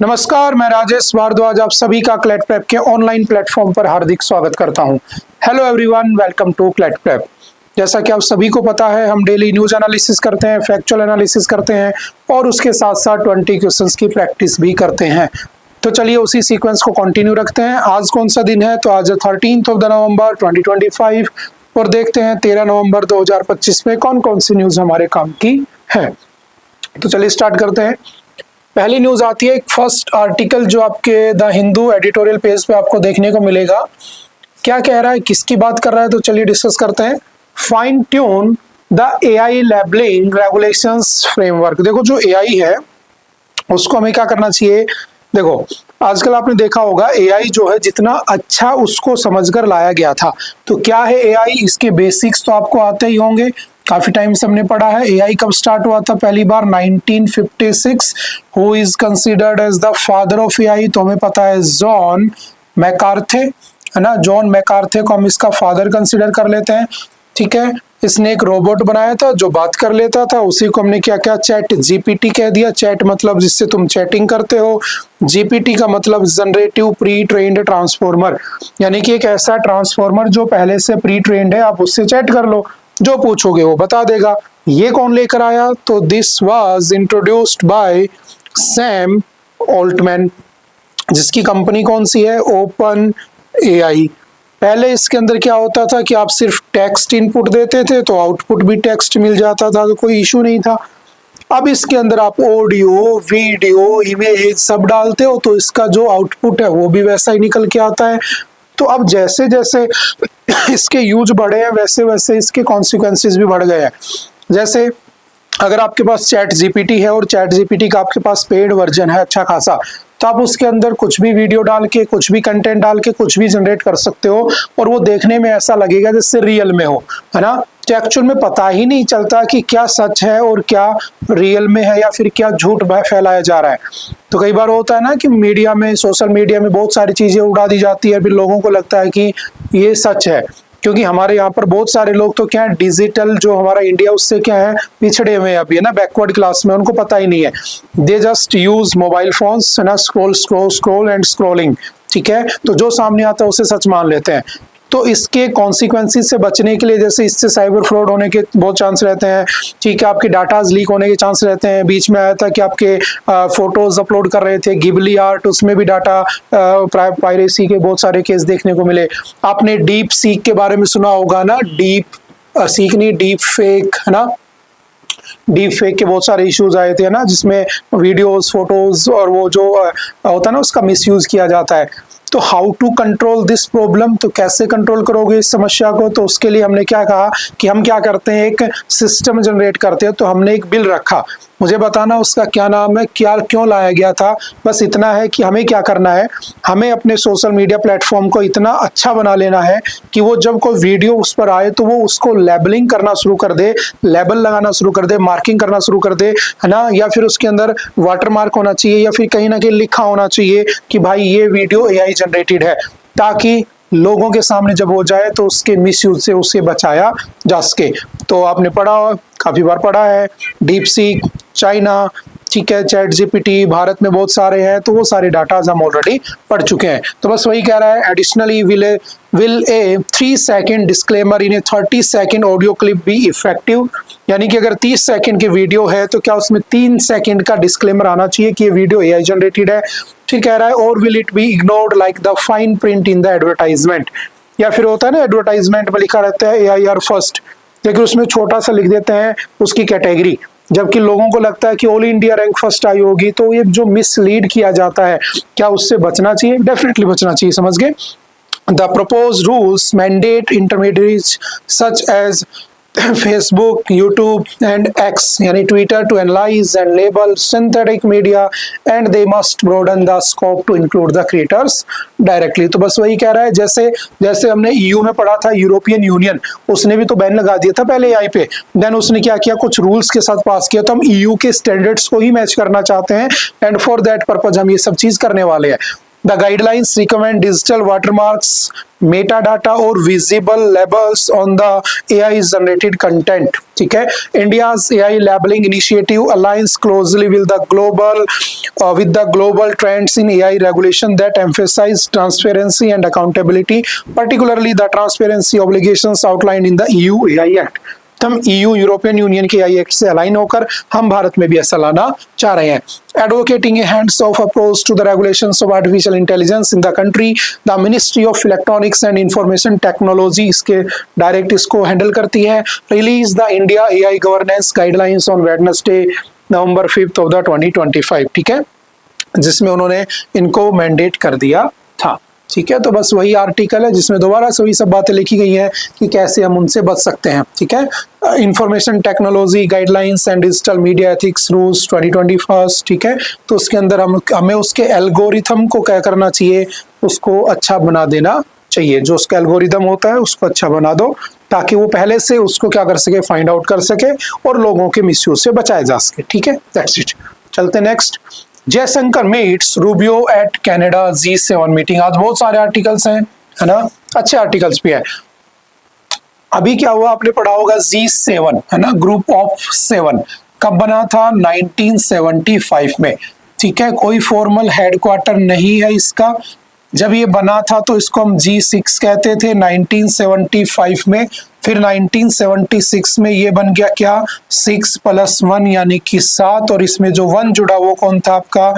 नमस्कार, मैं राजेश भारद्वाज आप सभी का क्लैट प्रेप के ऑनलाइन प्लेटफॉर्म पर हार्दिक स्वागत करता हूं। Hello everyone, welcome to CLAT prep. जैसा कि आप सभी को पता है, हम डेली न्यूज एनालिसिस करते हैं, फैक्चुअल एनालिसिस करते हैं और उसके साथ साथ 20 क्वेश्चंस की प्रैक्टिस भी करते हैं। तो चलिए उसी सीक्वेंस को कंटिन्यू रखते हैं। आज कौन सा दिन है? तो आज 13 नवंबर 2025 और देखते हैं 13 नवंबर 2025 में कौन कौन सी न्यूज हमारे काम की है। तो चलिए स्टार्ट करते हैं। पहली न्यूज आती है, एक फर्स्ट आर्टिकल जो आपके द हिंदू एडिटोरियल पेज पे आपको देखने को मिलेगा। क्या कह रहा है, किसकी बात कर रहा है? तो चलिए डिस्कस करते हैं। Fine tune the AI labelling regulations framework. देखो, जो एआई है उसको हमें क्या करना चाहिए। देखो, आजकल आपने देखा होगा एआई जो है जितना अच्छा उसको समझकर लाया गया था। तो क्या है एआई, इसके बेसिक्स तो आपको आते ही होंगे, काफी टाइम से हमने पढ़ा है। एआई कब स्टार्ट हुआ था? पहली बार 1956। Who is considered as the father of AI? तो हमें पता है जॉन मैकार्थे, है ना। जॉन मैकार्थे को हम इसका फादर कंसिडर कर लेते हैं, ठीक है। इसने एक रोबोट बनाया था जो बात कर लेता था, उसी को हमने क्या क्या चैट जीपीटी कह दिया। चैट मतलब जिससे तुम चैटिंग करते हो, जीपीटी का मतलब जनरेटिव प्री ट्रेन्ड ट्रांसफॉर्मर, यानी कि एक ऐसा ट्रांसफॉर्मर जो पहले से प्री ट्रेन्ड है, आप उससे चैट कर लो, जो पूछोगे वो बता देगा। ये कौन लेकर आया? तो this was introduced by Sam Altman, जिसकी कंपनी कौन सी है? Open AI. पहले इसके अंदर क्या होता था कि आप सिर्फ टेक्स्ट इनपुट देते थे तो आउटपुट भी टेक्स्ट मिल जाता था, तो कोई इशू नहीं था। अब इसके अंदर आप ऑडियो, वीडियो, इमेज सब डालते हो तो इसका जो आउटपुट है वो भी वैसा ही निकल के आता है। तो अब जैसे जैसे इसके यूज बढ़े हैं वैसे वैसे इसके कॉन्सिक्वेंसेस भी बढ़ गए हैं। जैसे अगर आपके पास चैट जीपीटी है और चैट जीपीटी का आपके पास पेड वर्जन है अच्छा खासा, तो आप उसके अंदर कुछ भी वीडियो डाल के, कुछ भी कंटेंट डाल के कुछ भी जनरेट कर सकते हो और वो देखने में ऐसा लगेगा जैसे रियल में हो, है ना। तो एक्चुअल में पता ही नहीं चलता कि क्या सच है और क्या रियल में है या फिर क्या झूठ फैलाया जा रहा है। तो कई बार होता है ना कि मीडिया में, सोशल मीडिया में बहुत सारी चीजें उड़ा दी जाती है, फिर लोगों को लगता है कि ये सच है, क्योंकि हमारे यहाँ पर बहुत सारे लोग तो क्या है, डिजिटल जो हमारा इंडिया उससे क्या है पिछड़े हुए हैं अभी, है ना, बैकवर्ड क्लास में, उनको पता ही नहीं है। They just use mobile phones, है ना, scroll scroll scroll and scrolling, ठीक है। तो जो सामने आता है उसे सच मान लेते हैं। तो इसके कॉन्सिक्वेंसेस से बचने के लिए, जैसे इससे साइबर फ्रॉड होने के बहुत चांस रहते हैं, ठीक है, आपके डाटाज लीक होने के चांस रहते हैं। बीच में आया था कि आपके फोटोज अपलोड कर रहे थे, गिबली आर्ट, उसमें भी डाटा पायरेसी के बहुत सारे केस देखने को मिले। आपने डीप सीक के बारे में सुना होगा ना, डीप सीक नहीं, डीप फेक, है ना। डीप फेक के बहुत सारे इश्यूज आए थे ना, जिसमें वीडियोस, फोटोज और वो जो होता है ना उसका मिसयूज किया जाता है। तो how to control this problem, तो कैसे कंट्रोल करोगे इस समस्या को? तो उसके लिए हमने क्या कहा कि हम क्या करते हैं, एक सिस्टम जनरेट करते हैं। तो हमने एक बिल रखा, मुझे बताना उसका क्या नाम है, क्या क्यों लाया गया था। बस इतना है कि हमें क्या करना है, हमें अपने सोशल मीडिया प्लेटफॉर्म को इतना अच्छा बना लेना है कि वो जब कोई वीडियो उस पर आए तो वो उसको लेबलिंग करना शुरू कर दे, लेबल लगाना शुरू कर दे, मार्किंग करना शुरू कर दे, है ना। या फिर उसके अंदर वाटर मार्क होना चाहिए या फिर कहीं ना कहीं लिखा होना चाहिए कि भाई ये वीडियो एआई जनरेटेड है, ताकि लोगों के सामने जब हो जाए तो उसके मिसयूज से उसे बचाया जा सके। तो आपने पढ़ा, काफी बार पढ़ा है, डीप सीक चाइना, ठीक है, चैट जीपीटी भारत में बहुत सारे हैं, तो वो सारे डाटा हम ऑलरेडी पढ़ चुके हैं। तो बस वही कह रहा है, additionally will A 3 second disclaimer in A 30 second audio clip be effective, यानी कि अगर 30 सेकंड की वीडियो है तो क्या उसमें 3 सेकंड का डिस्क्लेमर आना चाहिए कि ये वीडियो एआई जनरेटेड है। फिर कह रहा है, और will it be ignored like the fine print in the advertisement, या फिर होता है ना एडवर्टाइजमेंट में लिखा रहता है एआई आर फर्स्ट, लेकिन उसमें छोटा सा लिख देते हैं उसकी कैटेगरी, जबकि लोगों को लगता है कि ऑल इंडिया रैंक फर्स्ट आई होगी। तो ये जो मिसलीड किया जाता है, क्या उससे बचना चाहिए? डेफिनेटली बचना चाहिए, समझ गए। The proposed rules mandate intermediates such as Facebook, YouTube and X यानी Twitter to analyze and label synthetic media and they must broaden the scope to include the creators directly। तो बस वही कह रहा है, जैसे जैसे हमने EU में पढ़ा था, यूरोपियन यूनियन, उसने भी तो बैन लगा दिया था पहले AI पे, देन उसने क्या किया, कुछ रूल्स के साथ पास किया। तो हम EU के स्टैंडर्ड्स को ही मैच करना चाहते हैं एंड फॉर दैट पर्पज हम ये सब चीज करने वाले हैं। The guidelines recommend digital watermarks, metadata और visible labels on the AI generated content. ठीक है, India's AI labelling initiative aligns closely with the global trends in AI regulation that emphasise transparency and accountability, particularly the transparency obligations outlined in the EU AI Act। हम EU European union के AI act से align होकर हम भारत में भी ऐसा लाना चाह रहे हैं। Advocating a hands-off approach to the regulations of artificial intelligence in the country, the Ministry of Electronics and Information Technology इसके डायरेक्ट इसको हैंडल करती है। Release the India AI Governance Guidelines on Wednesday, November 5th of the 2025। ठीक है, जिसमें उन्होंने इनको mandate कर दिया था। ठीक है, तो बस वही आर्टिकल है जिसमें दोबारा से वही सब बातें लिखी गई हैं कि कैसे हम उनसे बच सकते हैं। ठीक है, information technology guidelines and digital media ethics rules 2021। ठीक है, तो उसके अंदर हमें उसके एल्गोरिथम को क्या करना चाहिए, उसको अच्छा बना देना चाहिए। जो उसका एल्गोरिथम होता है उसको अच्छा बना दो ताकि वो पहले से उसको क्या कर सके, फाइंड आउट कर सके और लोगों के मिसयूज से बचाया जा सके। ठीक है, दैट्स इट। चलते next. Jaishankar meets Rubio at Canada G7 meeting. आज बहुत सारे आर्टिकल्स हैं, है ना, अच्छे आर्टिकल्स भी है। अभी क्या हुआ, आपने पढ़ा होगा G7, है ना, ग्रुप ऑफ 7 कब बना था, 1975 में। ठीक है, कोई फॉर्मल हेडक्वार्टर नहीं है इसका। जब ये बना था तो इसको हम G6 कहते थे 1975 में। फिर 1976 में ये बन गया क्या, 6+1 यानी कि 7, और इसमें जो 1 जुड़ा वो कौन था आपका,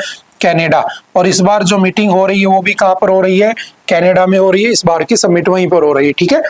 कनाडा। और इस बार जो मीटिंग हो रही है वो भी कहाँ पर हो रही है, कनाडा में हो रही है। इस बार की समिट वहीं पर हो रही है। ठीक है,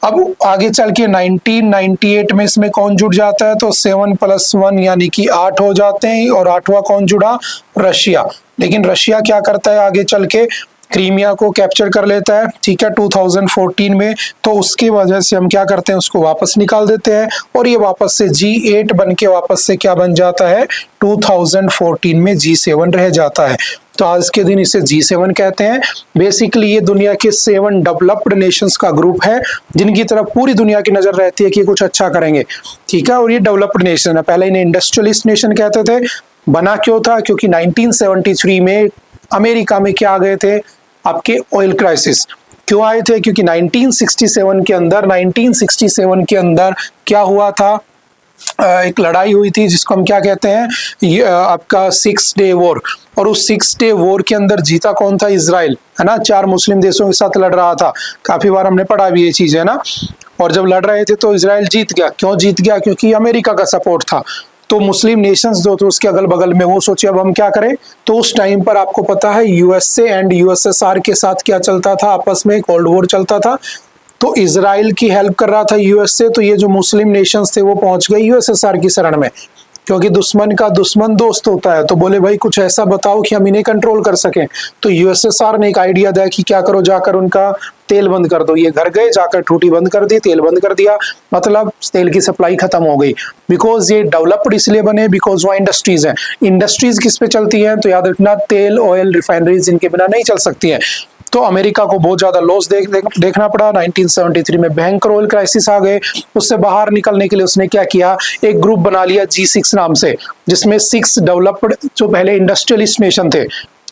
अब आगे चल के 1998 में इसमें कौन जुड़ जाता है, तो 7+1 यानी कि 8 हो जाते हैं, और 8वां कौन जुड़ा, रशिया। लेकिन रशिया क्या करता है आगे चल के, क्रीमिया को कैप्चर कर लेता है। ठीक है, 2014 में। तो उसकी वजह से हम क्या करते हैं, उसको वापस निकाल देते हैं और ये वापस से G8 बन के वापस से क्या बन जाता है, 2014 में G7 रह जाता है। तो आज के दिन इसे G7 कहते हैं। बेसिकली ये दुनिया के 7 डेवलप्ड नेशंस का ग्रुप है जिनकी तरफ पूरी दुनिया की नजर रहती है कि कुछ अच्छा करेंगे। ठीक है, और ये डेवलप्ड नेशन है। पहले इन्हें इंडस्ट्रियलिस्ट नेशन कहते थे। बना क्यों था, क्योंकि 1973 में अमेरिका में क्या आ गए थे, आपके ऑयल क्राइसिस। क्यों आए थे, क्योंकि 1967 के अंदर क्या हुआ था, एक लड़ाई हुई थी जिसको हम क्या कहते हैं, ये आपका 6 डे वॉर। और उस 6 डे वॉर के अंदर जीता कौन था, इजराइल, है ना। 4 मुस्लिम देशों के साथ लड़ रहा था। काफी बार हमने पढ़ा भी ये चीज, है ना। और जब लड़ रहे थे तो इजराइल जीत गया। क्यों जीत गया, क्योंकि अमेरिका का सपोर्ट था। तो मुस्लिम नेशंस जो थे उसके अगल बगल में, वो सोचे अब हम क्या करें। तो उस टाइम पर आपको पता है यूएसए एंड यूएसएसआर के साथ क्या चलता था, आपस में कोल्ड वॉर चलता था। तो इजराइल की हेल्प कर रहा था यूएसए। तो ये जो मुस्लिम नेशंस थे वो पहुंच गए यूएसएसआर की शरण में, क्योंकि दुश्मन का दुश्मन दोस्त होता है। तो बोले भाई कुछ ऐसा बताओ कि हम इन्हें कंट्रोल कर सकें। तो यूएसएसआर ने एक आइडिया दिया कि क्या करो, जाकर उनका तेल बंद कर दो। ये घर गए, जाकर टूटी बंद कर दी, तेल बंद कर दिया, मतलब तेल की सप्लाई खत्म हो गई। बिकॉज ये डेवलप्ड इसलिए बने बिकॉज वहाँ इंडस्ट्रीज हैं। इंडस्ट्रीज किस पे चलती हैं, तो याद रखना तेल, ऑयल, रिफाइनरीज, इनके बिना नहीं चल सकती हैं। तो अमेरिका को बहुत ज्यादा लॉस देखना पड़ा। 1973 में भयंकर ऑयल क्राइसिस आ गए। उससे बाहर निकलने के लिए उसने क्या किया, एक ग्रुप बना लिया G6 नाम से, जिसमें 6 डेवलप्ड जो पहले इंडस्ट्रियलिस्ट नेशन थे।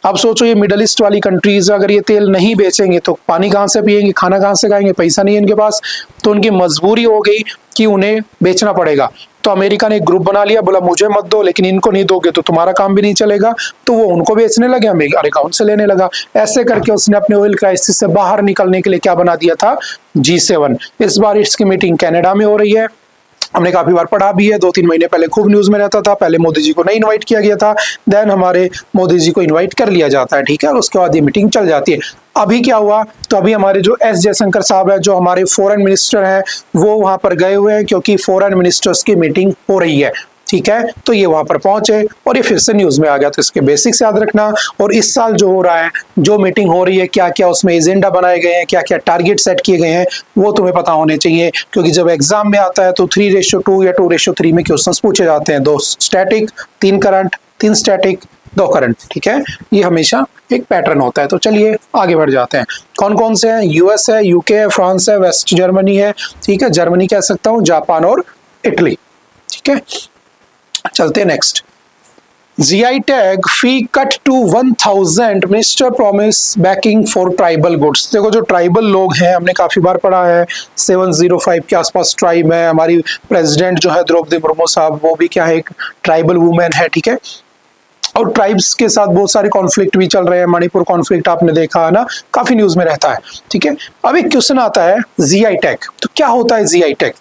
अब सोचो ये मिडल ईस्ट वाली कंट्रीज अगर ये तेल नहीं बेचेंगे तो पानी कहाँ से पिएंगे, खाना कहाँ से खाएंगे, पैसा नहीं है इनके पास। तो उनकी मजबूरी हो गई कि उन्हें बेचना पड़ेगा। तो अमेरिका ने एक ग्रुप बना लिया, बोला मुझे मत दो, लेकिन इनको नहीं दोगे तो तुम्हारा काम भी नहीं चलेगा। तो वो उनको बेचने लगे, अमेरिका अकाउंट से लेने लगा। ऐसे करके उसने अपने ऑयल क्राइसिस से बाहर निकलने के लिए क्या बना दिया था, G7। इस बार इसकी मीटिंग कनाडा में हो रही है। हमने काफी बार पढ़ा भी है, 2-3 महीने पहले खूब न्यूज में रहता था। पहले मोदी जी को नहीं इनवाइट किया गया था, देन हमारे मोदी जी को इनवाइट कर लिया जाता है। ठीक है, और उसके बाद ये मीटिंग चल जाती है। अभी क्या हुआ, तो अभी हमारे जो एस जयशंकर साहब है, जो हमारे फॉरेन मिनिस्टर हैं, वो वहां पर गए हुए हैं क्योंकि फॉरेन मिनिस्टर्स की मीटिंग हो रही है। ठीक है, तो ये वहां पर पहुंचे और ये फिर से न्यूज में आ गया। तो इसके बेसिक्स याद रखना। और इस साल जो हो रहा है, जो मीटिंग हो रही है, क्या क्या उसमें एजेंडा बनाए गए हैं, क्या क्या टारगेट सेट किए गए हैं, वो तुम्हें पता होने चाहिए। क्योंकि जब एग्जाम में आता है तो 3:2 या 2:3 में क्वेश्चंस पूछे जाते हैं। 2 स्टैटिक, 3 करंट, 3 स्टैटिक, 2 करंट। ठीक है, ये हमेशा एक पैटर्न होता है। तो चलिए आगे बढ़ जाते हैं। कौन कौन से हैं, यूएस है, यूके है, फ्रांस है, वेस्ट जर्मनी है। ठीक है, जर्मनी कह सकता हूँ, जापान और इटली। ठीक है, चलते हैं next. GI tag fee cut to 1000, minister promise banking for tribal goods. देखो जो ट्राइबल लोग हैं, हमने काफी बार पढ़ा है 705 के आसपास ट्राइब है, हमारी प्रेसिडेंट जो है द्रौपदी मुर्मू साहब, वो भी क्या है, एक ट्राइबल वुमेन है, ठीक है। और ट्राइब्स के साथ बहुत सारे कॉन्फ्लिक्ट भी चल रहे हैं, मणिपुर कॉन्फ्लिक्ट आपने देखा है ना, काफी न्यूज में रहता है, ठीक है। अब एक क्वेश्चन आता है GI टैग, तो क्या होता है GI टैग?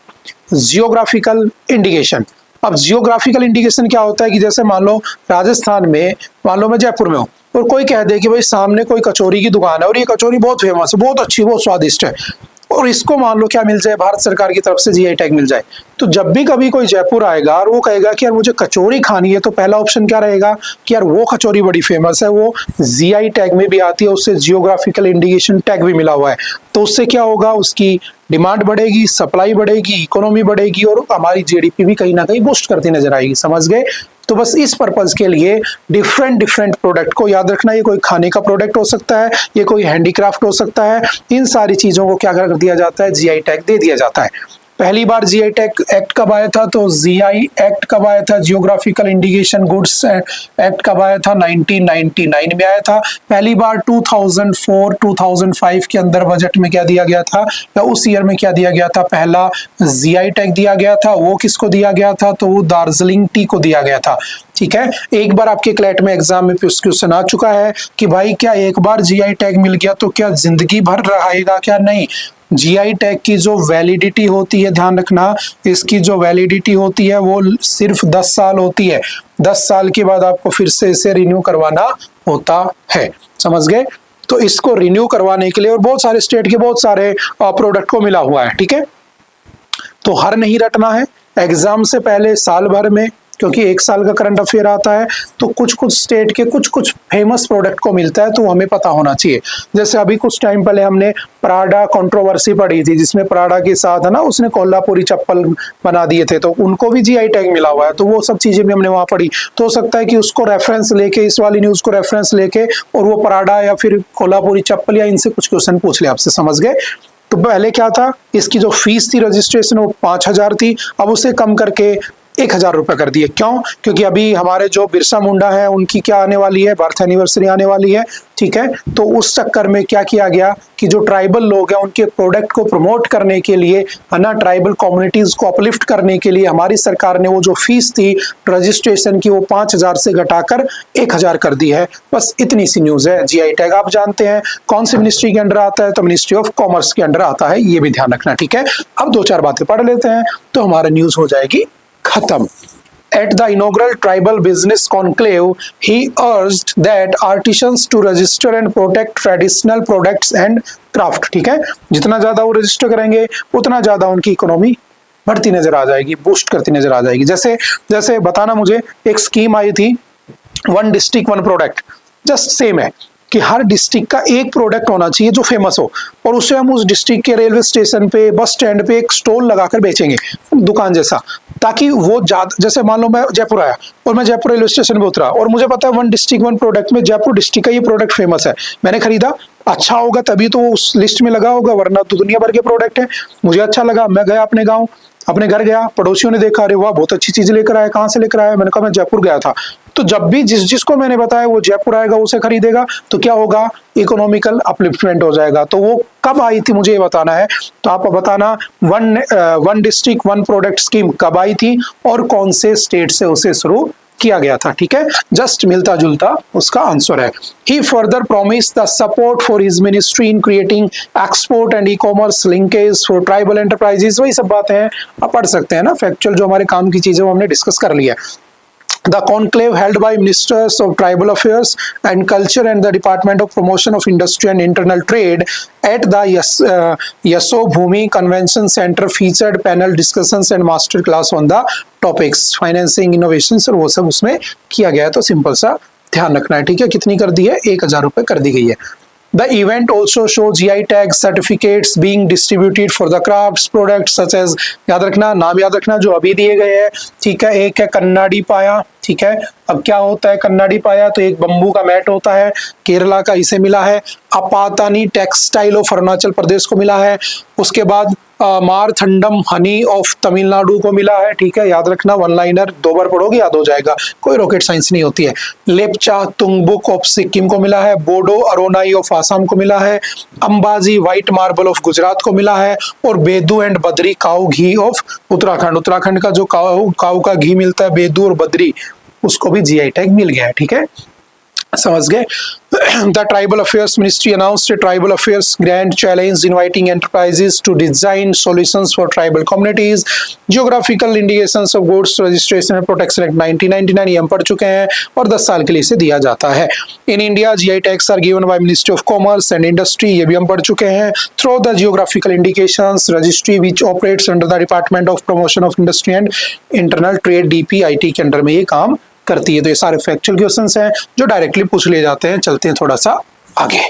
Geographical indication. अब जियोग्राफिकल इंडिकेशन क्या होता है कि जैसे मान लो राजस्थान में, मान लो मैं जयपुर में हूँ और कोई कह दे कि भाई सामने कोई कचौरी की दुकान है और ये कचौरी बहुत फेमस है, बहुत अच्छी, बहुत स्वादिष्ट है, और इसको मान लो क्या मिल जाए, भारत सरकार की तरफ से GI टैग मिल जाए, तो जब भी कभी कोई जयपुर आएगा और वो कहेगा कि यार मुझे कचौरी खानी है, तो पहला ऑप्शन क्या रहेगा कि यार वो कचौरी बड़ी फेमस है, वो GI टैग में भी आती है, उससे जियोग्राफिकल इंडिकेशन टैग भी मिला हुआ है, तो उससे क्या होगा, उसकी डिमांड बढ़ेगी, सप्लाई बढ़ेगी, इकोनॉमी बढ़ेगी और हमारी GDP भी कहीं ना कहीं बूस्ट करती नजर आएगी। समझ गए? तो बस इस पर्पज के लिए डिफरेंट प्रोडक्ट को याद रखना, ये कोई खाने का प्रोडक्ट हो सकता है, ये कोई हैंडीक्राफ्ट हो सकता है, इन सारी चीजों को क्या कर दिया जाता है, GI टैग दे दिया जाता है। पहली बार GI टैग एक्ट कब आया था? तो GI एक्ट कब आया था, जियोग्राफिकल इंडिकेशन गुड्स एक्ट कब आया था? 1999 में आया था। पहली बार 2004-2005 के अंदर बजट में क्या दिया गया था, या उस ईयर में क्या दिया गया था, पहला GI टैग दिया गया था। वो किसको दिया गया था? तो वो दार्जिलिंग टी को दिया गया था, ठीक है। एक बार आपके क्लैट में एग्जाम में क्वेश्चन आ चुका है कि भाई क्या एक बार GI टैग मिल गया तो क्या जिंदगी भर रहेगा? क्या नहीं। GI टैग की जो वैलिडिटी होती है, ध्यान रखना, इसकी जो वैलिडिटी होती है वो सिर्फ 10 साल होती है। 10 साल के बाद आपको फिर से इसे रिन्यू करवाना होता है। समझ गए? तो इसको रिन्यू करवाने के लिए, और बहुत सारे स्टेट के बहुत सारे प्रोडक्ट को मिला हुआ है, ठीक है। तो हर नहीं रटना है एग्जाम से पहले साल भर में, क्योंकि 1 साल का करंट अफेयर आता है, तो कुछ कुछ स्टेट के कुछ फेमस प्रोडक्ट को मिलता है, तो हमें पता होना चाहिए। जैसे अभी कुछ टाइम पहले हमने प्राडा कंट्रोवर्सी पढ़ी थी, जिसमें प्राडा के साथ है ना, उसने कोल्हापुरी चप्पल बना दिए थे, तो उनको भी GI टैग मिला हुआ है, तो वो सब चीजें भी हमने वहां पढ़ी। तो हो सकता है कि उसको रेफरेंस लेके, इस वाली न्यूज को रेफरेंस लेके, और वो प्राडा या फिर कोल्हापुरी चप्पल या इनसे कुछ क्वेश्चन पूछ ले आपसे। समझ गए? तो पहले क्या था, इसकी जो फीस थी रजिस्ट्रेशन वो 5000 थी, अब उसे कम करके 1000 रुपये कर दिए। क्यों? क्योंकि अभी हमारे जो बिरसा मुंडा है उनकी क्या आने वाली है, बर्थ एनिवर्सरी आने वाली है, ठीक है। तो उस चक्कर में क्या किया गया कि जो ट्राइबल लोग हैं उनके प्रोडक्ट को प्रमोट करने के लिए, है ना, ट्राइबल कम्युनिटीज को अपलिफ्ट करने के लिए हमारी सरकार ने वो जो फीस थी रजिस्ट्रेशन की वो 5000 से घटाकर 1000 कर दी है। बस इतनी सी न्यूज है। GI टैग आप जानते हैं कौन सी मिनिस्ट्री के अंडर आता है, तो मिनिस्ट्री ऑफ कॉमर्स के अंडर आता है, ये भी ध्यान रखना, ठीक है। अब 2-4 बातें पढ़ लेते हैं तो हमारा न्यूज हो जाएगी खत्म। At the inaugural tribal business conclave, he urged that artisans to register and protect traditional products and craft, ठीक है। जितना ज्यादा वो रजिस्टर करेंगे उतना ज्यादा उनकी इकोनॉमी बढ़ती नजर आ जाएगी, बूस्ट करती नजर आ जाएगी। जैसे जैसे बताना, मुझे एक स्कीम आई थी, 1 डिस्ट्रिक्ट 1 प्रोडक्ट, जस्ट सेम है कि हर डिस्ट्रिक्ट का एक प्रोडक्ट होना चाहिए जो फेमस हो, और उसे हम उस डिस्ट्रिक्ट के रेलवे स्टेशन पे, बस स्टैंड पे एक स्टॉल लगाकर बेचेंगे, दुकान जैसा, ताकि वो जैसे मान लो मैं जयपुर आया और मैं जयपुर रेलवे स्टेशन पे उतरा और मुझे पता है 1 डिस्ट्रिक्ट 1 प्रोडक्ट में जयपुर डिस्ट्रिक्ट का ये प्रोडक्ट फेमस है, मैंने खरीदा, अच्छा होगा तभी तो उस लिस्ट में लगा होगा, वरना तो दुनिया भर के प्रोडक्ट है। मुझे अच्छा लगा, मैं गया अपने गाँव, अपने घर गया, पड़ोसियों ने देखा, अरे वाह बहुत अच्छी चीज लेकर आया, कहाँ से लेकर आया? मैंने कहा मैं जयपुर गया था। तो जब भी जिसको मैंने बताया वो जयपुर आएगा, उसे खरीदेगा, तो क्या होगा, इकोनॉमिकल अपलिफ्टमेंट हो जाएगा। तो वो कब आई थी मुझे ये बताना है, तो आप बताना 1 डिस्ट्रिक्ट 1 प्रोडक्ट स्कीम कब आई थी और कौन से स्टेट से उसे शुरू किया गया था, ठीक है। जस्ट मिलता जुलता उसका आंसर है। He further promised the support for his ministry in creating export and e-commerce linkage for tribal enterprises। वही सब बातें हैं, आप पढ़ सकते हैं ना, फैक्चुअल जो हमारे काम की चीजें वो हमने डिस्कस कर लिया है। The conclave held by Ministers of Tribal Affairs and Culture and the Department of Promotion of Industry and Internal Trade at the Yasobhumi Convention Center featured panel discussions and master class on the topics financing innovations, और वो सब उसमें किया गया है। तो simple सा ध्यान रखना है, ठीक है। कितनी कर दी है? 1000 रुपये कर दी गई है। The event also show GI tag certificates being distributed for the crafts products such as, याद रखना, नाम याद रखना जो अभी दिए गए हैं, ठीक है। एक है कन्नाडी पाया, ठीक है। अब क्या होता है, कन्नाडी पाया तो एक बंबू का मैट होता है, केरला का इसे मिला है। अपातानी टेक्सटाइल ऑफ अरुणाचल प्रदेश को मिला है। उसके बाद मारथंडम हनी ऑफ तमिलनाडु को मिला है, ठीक है। याद रखना, वन लाइनर 2 बार पढ़ोगे याद हो जाएगा, कोई रॉकेट साइंस नहीं होती है। लेपचा तुंगबुक ऑफ सिक्किम को मिला है। बोडो अरोनाई ऑफ आसाम को मिला है। Ambaji white marble of Gujarat को मिला है। और Bedu and Badri cow ghee of Uttarakhand, Uttarakhand का जो काऊ का घी मिलता है, बेदू और बद्री, उसको भी जीआई टैग मिल गया है, ठीक है। समझ गए। The Tribal Affairs Ministry announced a Tribal Affairs Grand Challenge inviting enterprises to design solutions for tribal communities. Geographical Indications of Goods Registration and Protection Act 1999 ये हम पढ़ चुके हैं और 10 साल के लिए इसे दिया जाता है। In India, GI tags are given by Ministry of Commerce and Industry, ये भी हम पढ़ चुके हैं। Through the Geographical Indications Registry which operates under the Department of Promotion of Industry and Internal Trade DPIT के अंडर में ये काम करती है। तो ये सारे फैक्चुअल क्वेश्चंस हैं जो डायरेक्टली पूछ लिए जाते हैं। चलते हैं थोड़ा सा आगे।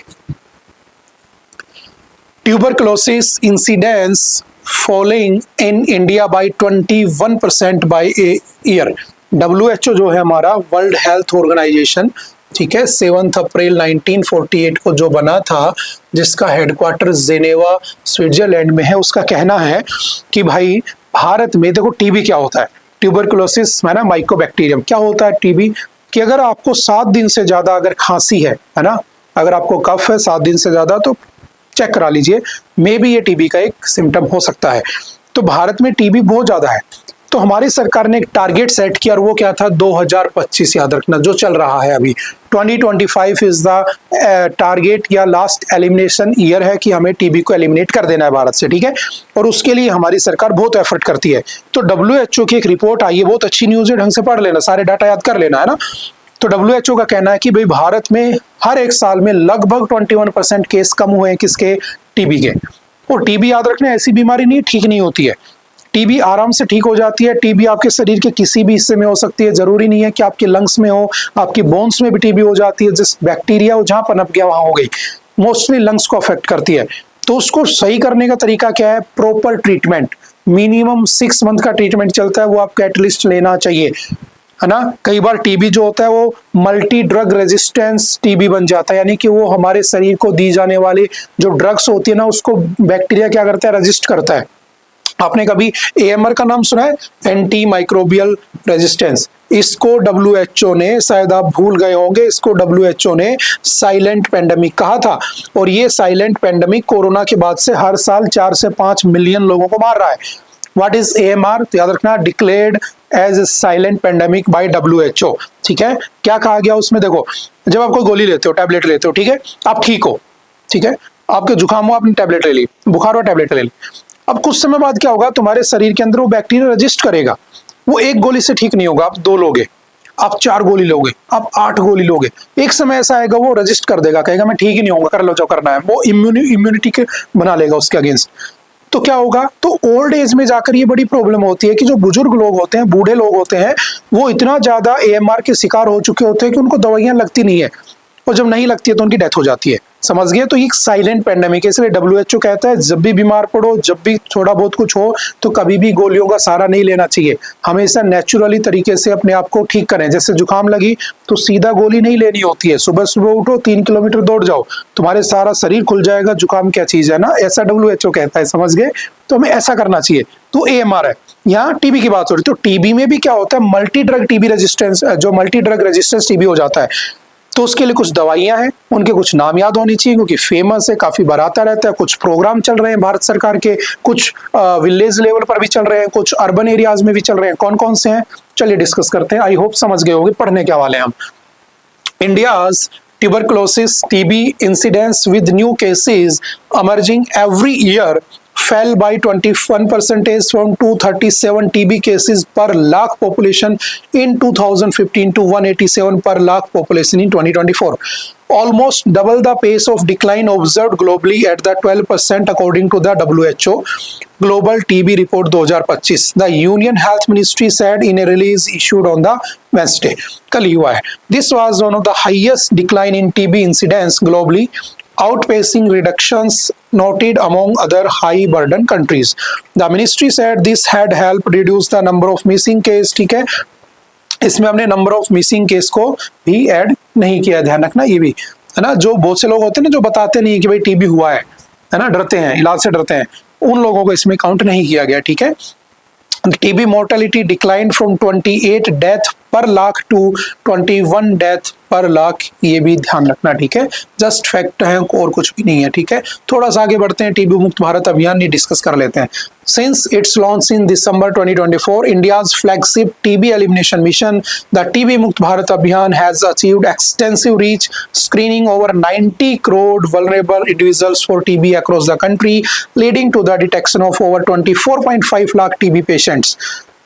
Tuberculosis incidence falling in India by 21% by a year. WHO जो है हमारा वर्ल्ड हेल्थ ऑर्गेनाइजेशन, ठीक है, 7 अप्रैल 1948 को जो बना था, जिसका हेडक्वार्टर जेनेवा स्विट्जरलैंड में है, उसका कहना है कि भाई भारत में देखो टीबी क्या होता है, ट्यूबरकुलोसिस है ना, माइकोबैक्टीरियम। क्या होता है टीबी, कि अगर आपको 7 दिन से ज्यादा अगर खांसी है ना, अगर आपको कफ है 7 दिन से ज्यादा, तो चेक करा लीजिए, मे बी ये टीबी का एक सिम्टम हो सकता है। तो भारत में टीबी बहुत ज्यादा है, तो हमारी सरकार ने एक टारगेट सेट किया और वो क्या था, 2025, याद रखना, जो चल रहा है अभी 2025 इज द टारगेट या लास्ट एलिमिनेशन ईयर है कि हमें टीबी को एलिमिनेट कर देना है भारत से, ठीक है। और उसके लिए हमारी सरकार बहुत एफर्ट करती है। तो WHO की एक रिपोर्ट आई है, बहुत अच्छी न्यूज है, ढंग से पढ़ लेना, सारे डाटा याद कर लेना, है ना। तो WHO का कहना है कि भाई भारत में हर एक साल में लगभग 21% केस कम हुए हैं, किसके, टीबी के। और टीबी याद रखना ऐसी बीमारी नहीं, ठीक नहीं होती है, टीबी आराम से ठीक हो जाती है। टीबी आपके शरीर के किसी भी हिस्से में हो सकती है, जरूरी नहीं है कि आपके लंग्स में हो, आपकी बोन्स में भी टीबी हो जाती है। जिस बैक्टीरिया हो जहां पनप गया वहां हो गई, मोस्टली लंग्स को अफेक्ट करती है। तो उसको सही करने का तरीका क्या है, प्रॉपर ट्रीटमेंट, मिनिमम 6 मंथ का ट्रीटमेंट चलता है, वो आपको एटलीस्ट लेना चाहिए, है ना। कई बार टीबी जो होता है वो मल्टी ड्रग रेजिस्टेंस टीबी बन जाता है, यानी कि वो हमारे शरीर को दी जाने वाली जो ड्रग्स होती है ना, उसको बैक्टीरिया क्या करता है, रजिस्ट करता है। आपने कभी AMR का नाम सुना है, एंटी माइक्रोबियल रेजिस्टेंस। इसको WHO ने, शायद आप भूल गए होंगे, इसको WHO ने साइलेंट पेंडेमिक कहा था। और ये साइलेंट पेंडेमिक कोरोना के बाद से हर साल 4 से 5 मिलियन लोगों को मार रहा है। व्हाट इज AMR, तो याद रखना, declared as silent pandemic by WHO, ठीक है। क्या कहा गया उसमें, देखो, जब आप कोई गोली लेते हो, टैबलेट लेते हो, ठीक है, आप ठीक हो, ठीक है, आपके जुकाम हो, आपने टैबलेट ले ली, बुखार हो, टैबलेट ले ली। अब कुछ समय बाद क्या होगा, तुम्हारे शरीर के अंदर वो बैक्टीरिया रजिस्ट करेगा। वो एक गोली से ठीक नहीं होगा, आप 2 लोगे, आप 4 गोली लोगे, आप 8 गोली लोगे, एक समय ऐसा आएगा वो रजिस्ट कर देगा, कहेगा मैं ठीक ही नहीं होगा, कर लो जो करना है, वो इम्यूनिटी के बना लेगा उसके अगेंस्ट। तो क्या होगा, तो ओल्ड एज में जाकर ये बड़ी प्रॉब्लम होती है कि जो बुजुर्ग लोग होते हैं, बूढ़े लोग होते हैं, वो इतना ज्यादा AMR के शिकार हो चुके होते हैं कि उनको दवाइयां लगती नहीं है, और जब नहीं लगती है तो उनकी डेथ हो जाती है। समझ गए। तो ये साइलेंट पेंडेमिक है, इसलिए WHO कहता है जब भी बीमार पड़ो, जब भी थोड़ा बहुत कुछ हो, तो कभी भी गोलियों का सहारा नहीं लेना चाहिए। हमेशा नेचुरली तरीके से अपने आप को ठीक करें। जैसे जुकाम लगी तो सीधा गोली नहीं लेनी होती है, सुबह सुबह उठो 3 किलोमीटर दौड़ जाओ, तुम्हारे सारा शरीर खुल जाएगा। जुकाम क्या चीज है ना, ऐसा WHO कहता है, समझ गए। तो हमें ऐसा करना चाहिए। तो AMR है। यहाँ टीबी की बात हो रही, तो टीबी में भी क्या होता है, मल्टी ड्रग टीबी रेजिस्टेंस, जो मल्टी ड्रग रेजिस्टेंस टीबी हो जाता है। तो उसके लिए कुछ दवाइयां हैं, उनके कुछ नाम याद होनी चाहिए क्योंकि फेमस है, काफी बार आता रहता है। कुछ प्रोग्राम चल रहे हैं भारत सरकार के, कुछ विलेज लेवल पर भी चल रहे हैं, कुछ अर्बन एरियाज में भी चल रहे हैं। कौन कौन से हैं, चलिए डिस्कस करते हैं। आई होप समझ गए होंगे पढ़ने के हवाले हम। India's tuberculosis TB incidence with new cases emerging every year fell by 21% from 237 TB cases per lakh population in 2015 to 187 per lakh population in 2024. Almost double the pace of decline observed globally at the 12% according to the WHO Global TB Report 2025. The Union Health Ministry said in a release issued on the Wednesday. कल ही हुआ है। This was one of the highest decline in TB incidence globally, outpacing reductions noted among other high burden countries. The ministry said this had helped reduce the number of missing cases, ठीक है, इसमें हमने number of missing case को भी add नहीं किया, ध्यान रखना ये भी है ना। जो बहुत से लोग होते हैं ना जो बताते नहीं कि भाई टीबी हुआ है ना, डरते हैं, इलाज से डरते हैं, उन लोगों को इसमें काउंट नहीं किया गया, ठीक है। TB mortality decline from 28 death पर लाख टू 21 डेथ पर लाख, ये भी ध्यान रखना, ठीक है। जस्ट फैक्ट है और कुछ भी नहीं है, ठीक है। थोड़ा सा आगे बढ़ते हैं, टीबी मुक्त भारत अभियान ये डिस्कस कर लेते हैं। Since its launch in December 2024, India's flagship TB elimination mission, the TB Mukt Bharat Abhiyan has achieved extensive reach, screening over 90 crore vulnerable individuals for TB across the country, leading to the detection of over 24.5 lakh TB patients.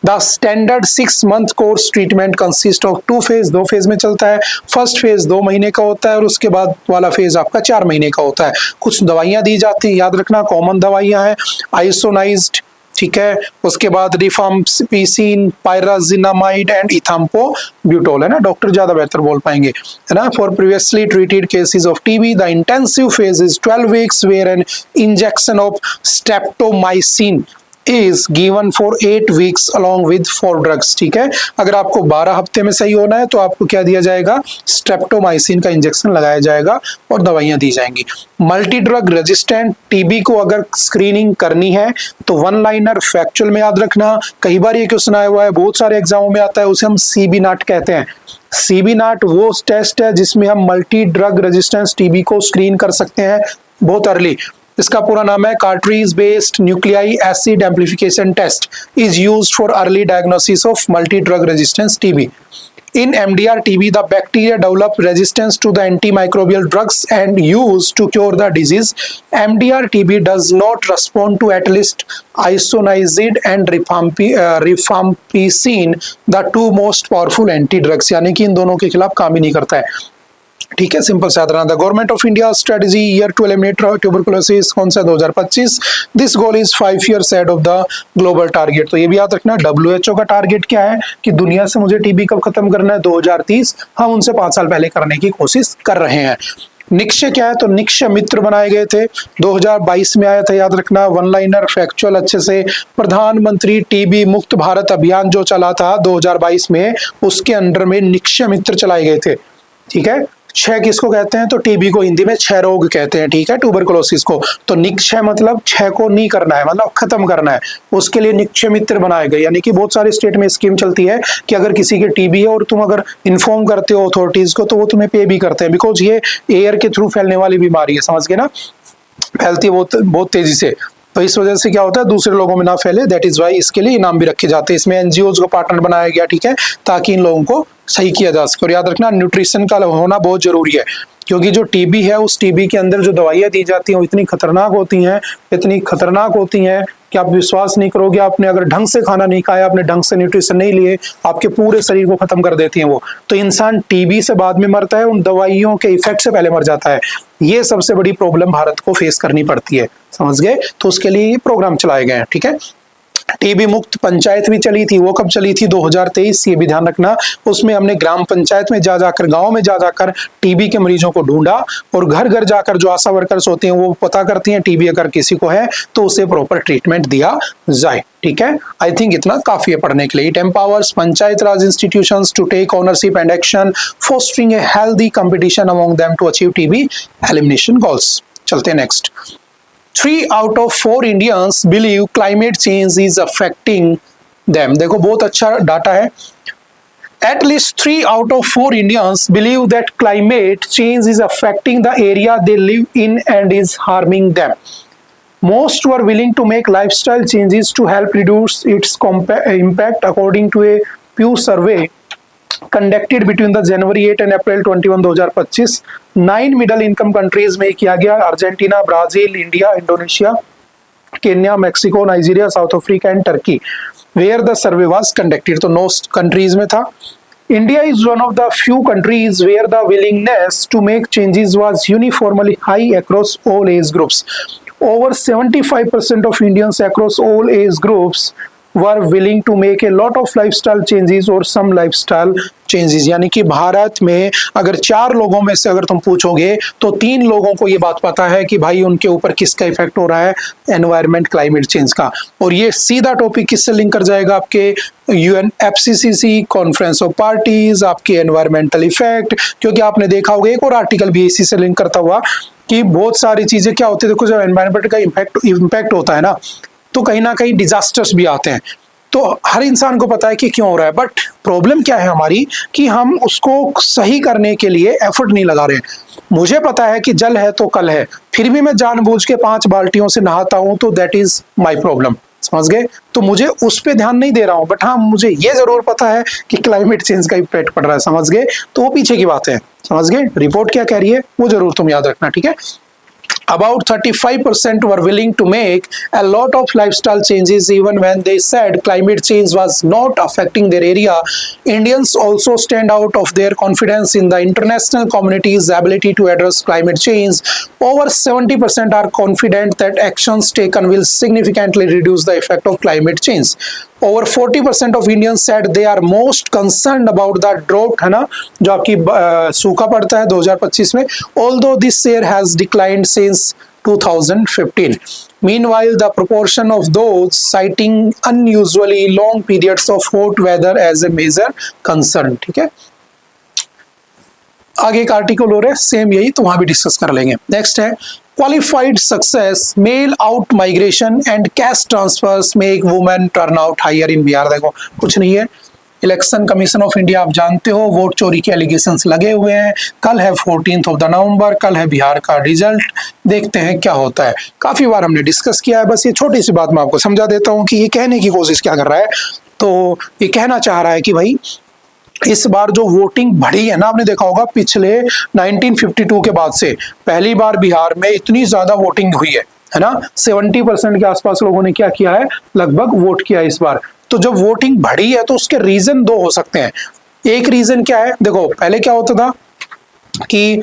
The standard 6-month course treatment consists of 2 phase, 2 phase में चलता है। First phase 2 महीने का होता है और उसके बाद वाला फेज आपका 4 महीने का होता है। कुछ दवाइयां दी जाती हैं, याद रखना कॉमन दवाइयां हैं, आइसोनाइज्ड, ठीक है। उसके बाद रिफाम्पिसिन, पायराजिनामाइड एंड इथाम्पोब्यूटोल, है ना, डॉक्टर ज्यादा बेहतर बोल पाएंगे, है ना। For previously treated cases of TB the intensive phase is 12 weeks where an injection of streptomycin is given for 8 weeks along with 4 drugs, ठीक है। अगर आपको 12 हफ्ते में सही होना है तो आपको क्या दिया जाएगा, स्ट्रेप्टोमाइसिन का इंजेक्शन लगाया जाएगा और दवाइयां दी जाएंगी। मल्टी ड्रग रेजिस्टेंट टीबी को अगर स्क्रीनिंग करनी है तो 1 लाइनर फैक्चुअल में याद रखना, कई बार ये क्वेश्चन आया हुआ है, बहुत सारे एग्जामों में आता है, उसे हम सीबी नाट कहते हैं। सीबी नाट वो टेस्ट है जिसमें हम मल्टी ड्रग रेजिस्टेंस टीबी को स्क्रीन कर सकते हैं बहुत अर्ली। इसका पूरा नाम है cartridge based nucleic acid amplification test, is used for early diagnosis of multi drug resistance TB. In MDR TB, the bacteria develop resistance to the antimicrobial drugs and used to cure the disease. MDR TB does not respond to at least isoniazid and rifampicin, the 2 most powerful anti-drugs, यानी कि इन दोनों के खिलाफ काम ही नहीं करता है, ठीक है। सिंपल से याद रखना। The government of India strategy year to eliminate tuberculosis कौन सा, 2025। This goal is 5 years ahead of the global target. तो ये भी याद रखना, WHO का टारगेट क्या है कि दुनिया से मुझे टीबी कब खत्म करना है, 2030। हम उनसे 5 साल पहले करने की कोशिश कर रहे हैं। निक्षय क्या है, तो निक्षय मित्र बनाए गए थे, 2022 में आया था, याद रखना। 1 लाइनर फैक्चुअल अच्छे से, प्रधानमंत्री टीबी मुक्त भारत अभियान जो चला था 2022 में, उसके अंडर में निक्षय मित्र चलाए गए थे, ठीक है। क्षय किसको कहते हैं, तो टीबी को हिंदी में क्षय रोग कहते हैं, ठीक है, ट्यूबरकुलोसिस को। तो निक्षय मतलब क्षय को नहीं करना है, मतलब खत्म करना है, उसके लिए निक्षय मित्र बनाए गए। यानी कि बहुत सारे स्टेट में स्कीम चलती है कि अगर किसी के टीबी है और तुम अगर इन्फॉर्म करते हो अथॉरिटीज को तो वो तुम्हें पे भी करते हैं, बिकॉज ये एयर के थ्रू फैलने वाली बीमारी है, समझ गए ना, फैलती है बहुत तेजी से, तो इस वजह से क्या होता है दूसरे लोगों में ना फैले, दैट इज वाई इसके लिए इनाम भी रखे जाते हैं। इसमें एनजीओज को पार्टनर बनाया गया, ठीक है, ताकि इन लोगों को सही किया जा सके। और याद रखना न्यूट्रिशन का होना बहुत जरूरी है, क्योंकि जो टीबी है उस टीबी के अंदर जो दवाइयां दी जाती हैं वो इतनी खतरनाक होती हैं कि आप विश्वास नहीं करोगे, आपने अगर ढंग से खाना नहीं खाया, आपने ढंग से न्यूट्रिशन नहीं लिए, आपके पूरे शरीर को खत्म कर देती हैं वो। तो इंसान टीबी से बाद में मरता है, उन दवाइयों के इफेक्ट से पहले मर जाता है। ये सबसे बड़ी प्रॉब्लम भारत को फेस करनी पड़ती है, समझ गए। तो उसके लिए ये प्रोग्राम चलाए गए हैं, ठीक है। टीबी मुक्त पंचायत भी चली थी, वो कब चली थी, 2023, ये भी ध्यान रखना। उसमें हमने ग्राम पंचायत में जा जाकर, गांव में जा जाकर टीबी के मरीजों को ढूंढा और घर घर जाकर जो आशा वर्कर्स होती हैं वो पता करती हैं टीबी अगर किसी को है तो उसे प्रॉपर ट्रीटमेंट दिया जाए, ठीक है। आई थिंक इतना काफी है पढ़ने के लिए। It empowers panchayat raj institutions to take ownership and action, fostering a healthy competition among them to achieve TB elimination goals. चलते हैं next. 3 out of 4 Indians believe climate change is affecting them. देखो बहुत अच्छा डाटा है। At least 3 out of 4 Indians believe that climate change is affecting the area they live in and is harming them. Most were willing to make lifestyle changes to help reduce its impact, according to a Pew survey conducted between the January 8 and April 21, 2025. 9 middle income countries में किया गया, Argentina, Brazil, India, Indonesia, Kenya, Mexico, Nigeria, South Africa and Turkey, where the survey was conducted. तो 9 countries में था। India is one of the few countries where the willingness to make changes was uniformly high across all age groups. Over 75% of Indians across all age groups were willing to make a lot of lifestyle changes और some lifestyle changes. यानी कि भारत में अगर 4 लोगों में से अगर तुम पूछोगे तो 3 लोगों को ये बात पता है कि भाई उनके ऊपर किसका इफेक्ट हो रहा है, एनवायरमेंट क्लाइमेट चेंज का। और ये सीधा टॉपिक किससे लिंक कर जाएगा, आपके UNFCCC कॉन्फ्रेंस ऑफ पार्टीज, आपके एनवायरमेंटल इफेक्ट, क्योंकि आपने देखा होगा एक और आर्टिकल भी इसी से लिंक करता हुआ कि बहुत सारी चीजें क्या होती है, देखो जब एनवायरमेंट का इम्पैक्ट होता है ना तो कहीं ना कहीं डिजास्टर्स भी आते हैं। तो हर इंसान को पता है कि क्यों हो रहा है, बट प्रॉब्लम क्या है हमारी कि हम उसको सही करने के लिए एफर्ट नहीं लगा रहे। मुझे पता है कि जल है तो कल है, फिर भी मैं जानबूझ के 5 बाल्टियों से नहाता हूं, तो दैट इज माय प्रॉब्लम। समझ गए? तो मुझे उस पे ध्यान नहीं दे रहा हूं, बट हाँ मुझे ये जरूर पता है कि क्लाइमेट चेंज का इफेक्ट पड़ रहा है। समझ गए? तो वो पीछे की बात है। समझ गए? रिपोर्ट क्या कह रही है वो जरूर तुम याद रखना, ठीक है। About 35% were willing to make a lot of lifestyle changes even when they said climate change was not affecting their area. Indians also stand out of their confidence in the international community's ability to address climate change. Over 70% are confident that actions taken will significantly reduce the effect of climate change. Over 40% of Indians said they are most concerned about the drought, है ना, जो आपकी सूखा पड़ता है 2025 में, although this share has declined since 2015. Meanwhile, the proportion of those citing unusually long periods of hot weather as a major concern, ठीक है। आगे एक आर्टिकल और है सेम यही, तो वहां भी डिस्कस कर लेंगे। नेक्स्ट है qualified success, male out migration and cash transfers make women turn out higher in Bihar. देखो कुछ नहीं है, इलेक्शन कमीशन ऑफ इंडिया आप जानते हो, वोट चोरी के एलिगेशंस लगे हुए हैं। कल है 14 नवंबर, कल है बिहार का रिजल्ट, देखते हैं क्या होता है। काफी बार हमने डिस्कस किया है, बस ये छोटी सी बात मैं आपको समझा देता हूँ कि ये कहने की कोशिश क्या कर रहा है। तो ये कहना चाह रहा है कि भाई इस बार जो वोटिंग बढ़ी है ना, आपने देखा होगा पिछले 1952 के बाद से पहली बार बिहार में इतनी ज्यादा वोटिंग हुई है ना। 70% के आसपास लोगों ने क्या किया है, लगभग वोट किया इस बार। तो जब वोटिंग बढ़ी है तो उसके रीजन 2 हो सकते हैं। एक रीजन क्या है, देखो पहले क्या होता था कि